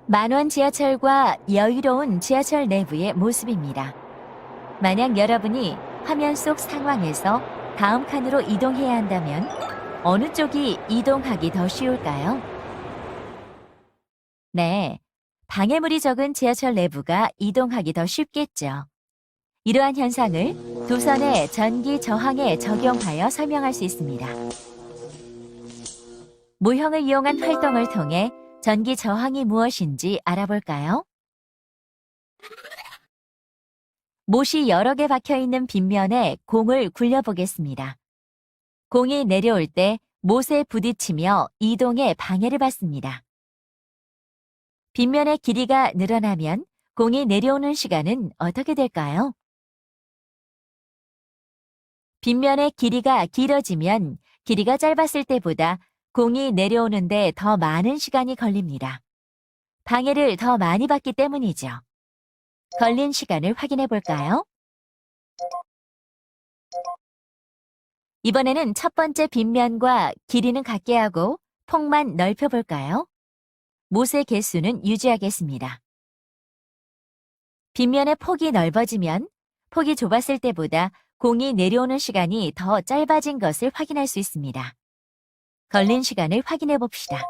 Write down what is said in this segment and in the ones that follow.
만원 지하철과 여유로운 지하철 내부의 모습입니다. 만약 여러분이 화면 속 상황에서 다음 칸으로 이동해야 한다면 어느 쪽이 이동하기 더 쉬울까요? 네, 방해물이 적은 지하철 내부가 이동하기 더 쉽겠죠. 이러한 현상을 도선의 전기 저항에 적용하여 설명할 수 있습니다. 모형을 이용한 활동을 통해 전기 저항이 무엇인지 알아볼까요? 못이 여러 개 박혀 있는 빗면에 공을 굴려보겠습니다. 공이 내려올 때 못에 부딪히며 이동에 방해를 받습니다. 빗면의 길이가 늘어나면 공이 내려오는 시간은 어떻게 될까요? 빗면의 길이가 길어지면 길이가 짧았을 때보다 공이 내려오는데 더 많은 시간이 걸립니다. 방해를 더 많이 받기 때문이죠. 걸린 시간을 확인해 볼까요? 이번에는 첫 번째 빗면과 길이는 같게 하고 폭만 넓혀 볼까요? 못의 개수는 유지하겠습니다. 빗면의 폭이 넓어지면 폭이 좁았을 때보다 공이 내려오는 시간이 더 짧아진 것을 확인할 수 있습니다. 걸린 시간을 확인해 봅시다.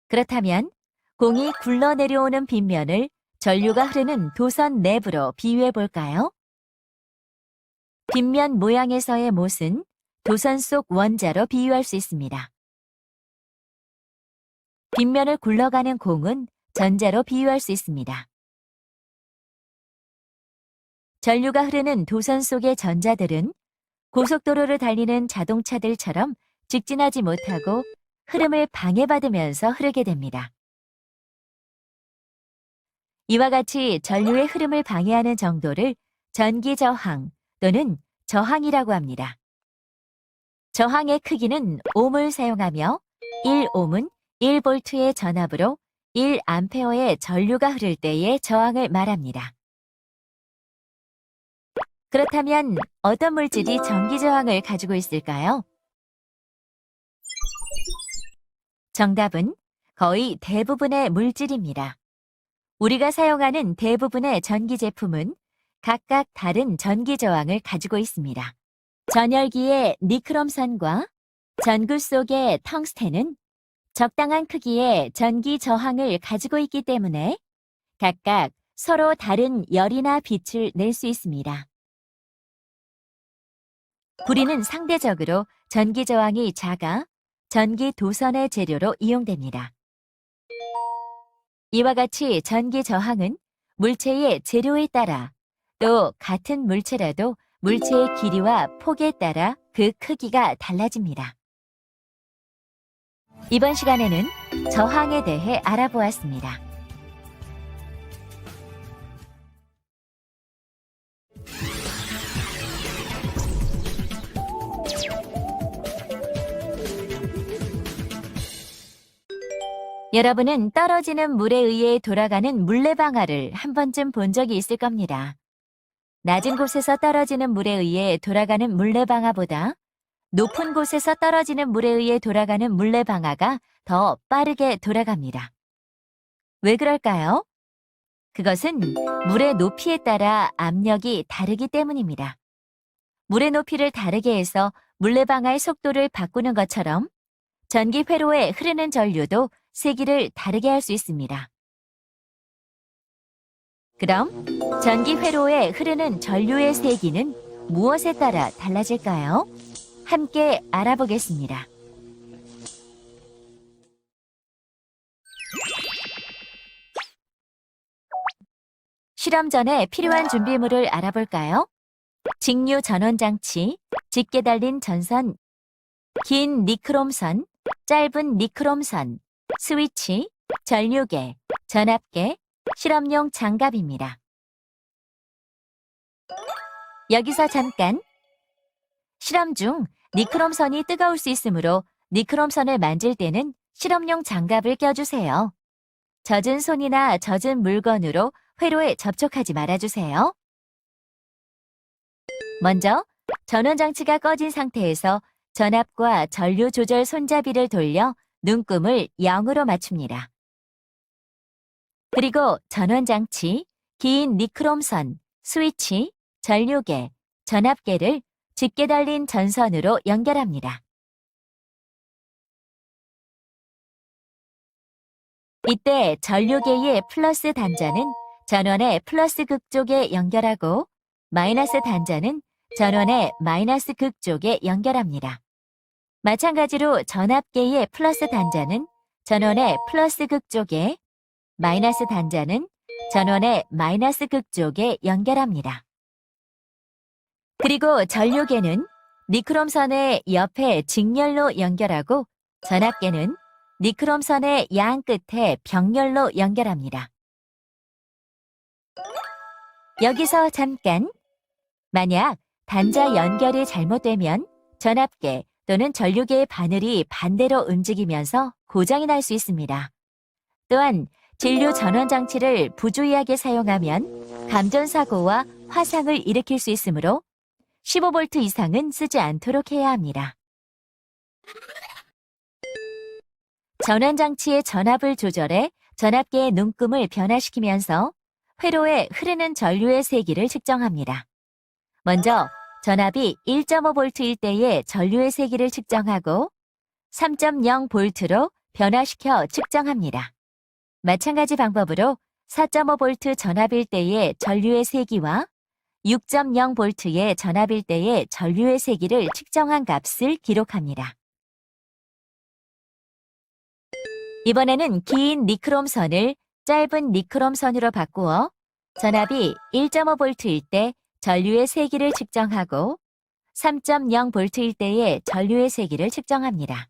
그렇다면 공이 굴러 내려오는 빗면을 전류가 흐르는 도선 내부로 비유해 볼까요? 빗면 모양에서의 못은 도선 속 원자로 비유할 수 있습니다. 빗면을 굴러가는 공은 전자로 비유할 수 있습니다. 전류가 흐르는 도선 속의 전자들은 고속도로를 달리는 자동차들처럼 직진하지 못하고 흐름을 방해받으면서 흐르게 됩니다. 이와 같이 전류의 흐름을 방해하는 정도를 전기 저항 또는 저항이라고 합니다. 저항의 크기는 옴을 사용하며 1옴은 1볼트의 전압으로 1암페어의 전류가 흐를 때의 저항을 말합니다. 그렇다면 어떤 물질이 전기 저항을 가지고 있을까요? 정답은 거의 대부분의 물질입니다. 우리가 사용하는 대부분의 전기 제품은 각각 다른 전기 저항을 가지고 있습니다. 전열기의 니크롬선과 전구 속의 텅스텐은 적당한 크기의 전기 저항을 가지고 있기 때문에 각각 서로 다른 열이나 빛을 낼 수 있습니다. 구리는 상대적으로 전기 저항이 작아 전기 도선의 재료로 이용됩니다. 이와 같이 전기 저항은 물체의 재료에 따라 또 같은 물체라도 물체의 길이와 폭에 따라 그 크기가 달라집니다. 이번 시간에는 저항에 대해 알아보았습니다. 여러분은 떨어지는 물에 의해 돌아가는 물레방아를 한 번쯤 본 적이 있을 겁니다. 낮은 곳에서 떨어지는 물에 의해 돌아가는 물레방아보다 높은 곳에서 떨어지는 물에 의해 돌아가는 물레방아가 더 빠르게 돌아갑니다. 왜 그럴까요? 그것은 물의 높이에 따라 압력이 다르기 때문입니다. 물의 높이를 다르게 해서 물레방아의 속도를 바꾸는 것처럼 전기 회로에 흐르는 전류도 세기를 다르게 할 수 있습니다. 그럼 전기 회로에 흐르는 전류의 세기는 무엇에 따라 달라질까요? 함께 알아보겠습니다. 실험 전에 필요한 준비물을 알아볼까요? 직류 전원장치, 짙게 달린 전선, 긴 니크롬선, 짧은 니크롬선, 스위치, 전류계, 전압계, 실험용 장갑입니다. 여기서 잠깐! 실험 중 니크롬선이 뜨거울 수 있으므로 니크롬선을 만질 때는 실험용 장갑을 껴주세요. 젖은 손이나 젖은 물건으로 회로에 접촉하지 말아주세요. 먼저 전원장치가 꺼진 상태에서 전압과 전류 조절 손잡이를 돌려 눈금을 0으로 맞춥니다. 그리고 전원장치, 긴 니크롬선, 스위치, 전류계, 전압계를 짙게 달린 전선으로 연결합니다. 이때 전류계의 플러스 단자는 전원의 플러스 극 쪽에 연결하고 마이너스 단자는 전원의 마이너스 극 쪽에 연결합니다. 마찬가지로 전압계의 플러스 단자는 전원의 플러스 극 쪽에, 마이너스 단자는 전원의 마이너스 극 쪽에 연결합니다. 그리고 전류계는 니크롬선의 옆에 직렬로 연결하고 전압계는 니크롬선의 양 끝에 병렬로 연결합니다. 여기서 잠깐! 만약 단자 연결이 잘못되면 전압계 또는 전류계의 바늘이 반대로 움직이면서 고장이 날 수 있습니다. 또한 진류 전원 장치를 부주의하게 사용하면 감전사고와 화상을 일으킬 수 있으므로 15V 이상은 쓰지 않도록 해야 합니다. 전원 장치의 전압을 조절해 전압계의 눈금을 변화시키면서 회로에 흐르는 전류의 세기를 측정합니다. 먼저 전압이 1.5V일 때의 전류의 세기를 측정하고 3.0V로 변화시켜 측정합니다. 마찬가지 방법으로 4.5V 전압일 때의 전류의 세기와 6.0V의 전압일 때의 전류의 세기를 측정한 값을 기록합니다. 이번에는 긴 니크롬선을 짧은 니크롬선으로 바꾸어 전압이 1.5V일 때 전류의 세기를 측정하고 3.0V일 때의 전류의 세기를 측정합니다.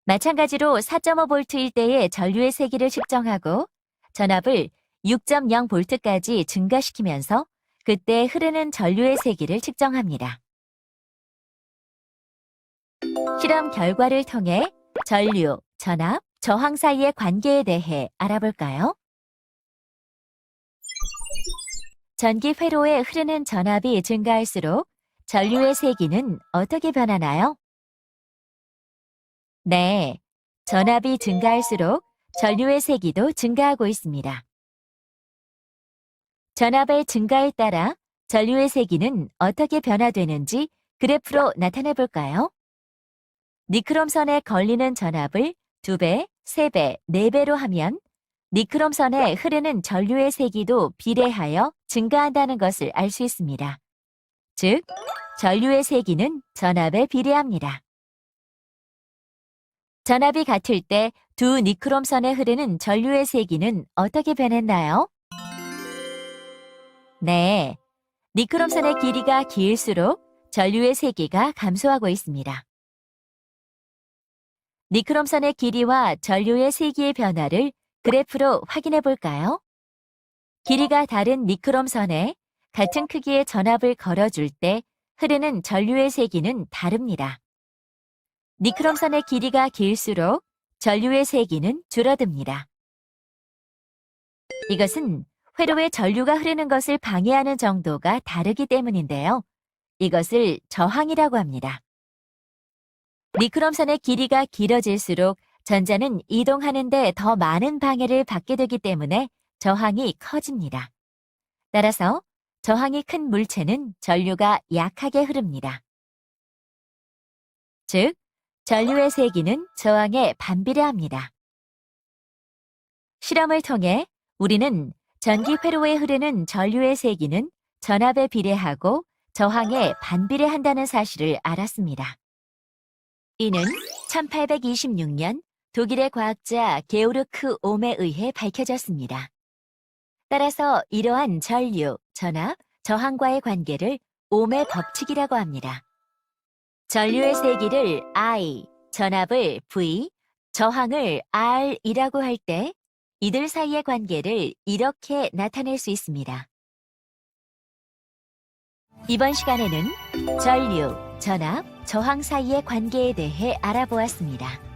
마찬가지로 4.5V일 때의 전류의 세기를 측정하고 전압을 6.0V까지 증가시키면서 그때 흐르는 전류의 세기를 측정합니다. 실험 결과를 통해 전류, 전압, 저항 사이의 관계에 대해 알아볼까요? 전기 회로에 흐르는 전압이 증가할수록 전류의 세기는 어떻게 변하나요? 네, 전압이 증가할수록 전류의 세기도 증가하고 있습니다. 전압의 증가에 따라 전류의 세기는 어떻게 변화되는지 그래프로 나타내 볼까요? 니크롬선에 걸리는 전압을 2배, 3배, 4배로 하면 니크롬선에 흐르는 전류의 세기도 비례하여 증가한다는 것을 알 수 있습니다. 즉, 전류의 세기는 전압에 비례합니다. 전압이 같을 때 두 니크롬선에 흐르는 전류의 세기는 어떻게 변했나요? 네, 니크롬선의 길이가 길수록 전류의 세기가 감소하고 있습니다. 니크롬선의 길이와 전류의 세기의 변화를 그래프로 확인해 볼까요? 길이가 다른 니크롬선에 같은 크기의 전압을 걸어줄 때 흐르는 전류의 세기는 다릅니다. 니크롬선의 길이가 길수록 전류의 세기는 줄어듭니다. 이것은 회로에 전류가 흐르는 것을 방해하는 정도가 다르기 때문인데요. 이것을 저항이라고 합니다. 니크롬선의 길이가 길어질수록 전자는 이동하는데 더 많은 방해를 받게 되기 때문에 저항이 커집니다. 따라서 저항이 큰 물체는 전류가 약하게 흐릅니다. 즉, 전류의 세기는 저항에 반비례합니다. 실험을 통해 우리는 전기 회로에 흐르는 전류의 세기는 전압에 비례하고 저항에 반비례한다는 사실을 알았습니다. 이는 1826년 독일의 과학자 게오르크 옴에 의해 밝혀졌습니다. 따라서 이러한 전류, 전압, 저항과의 관계를 옴의 법칙이라고 합니다. 전류의 세기를 I, 전압을 V, 저항을 R이라고 할 때 이들 사이의 관계를 이렇게 나타낼 수 있습니다. 이번 시간에는 전류, 전압, 저항 사이의 관계에 대해 알아보았습니다.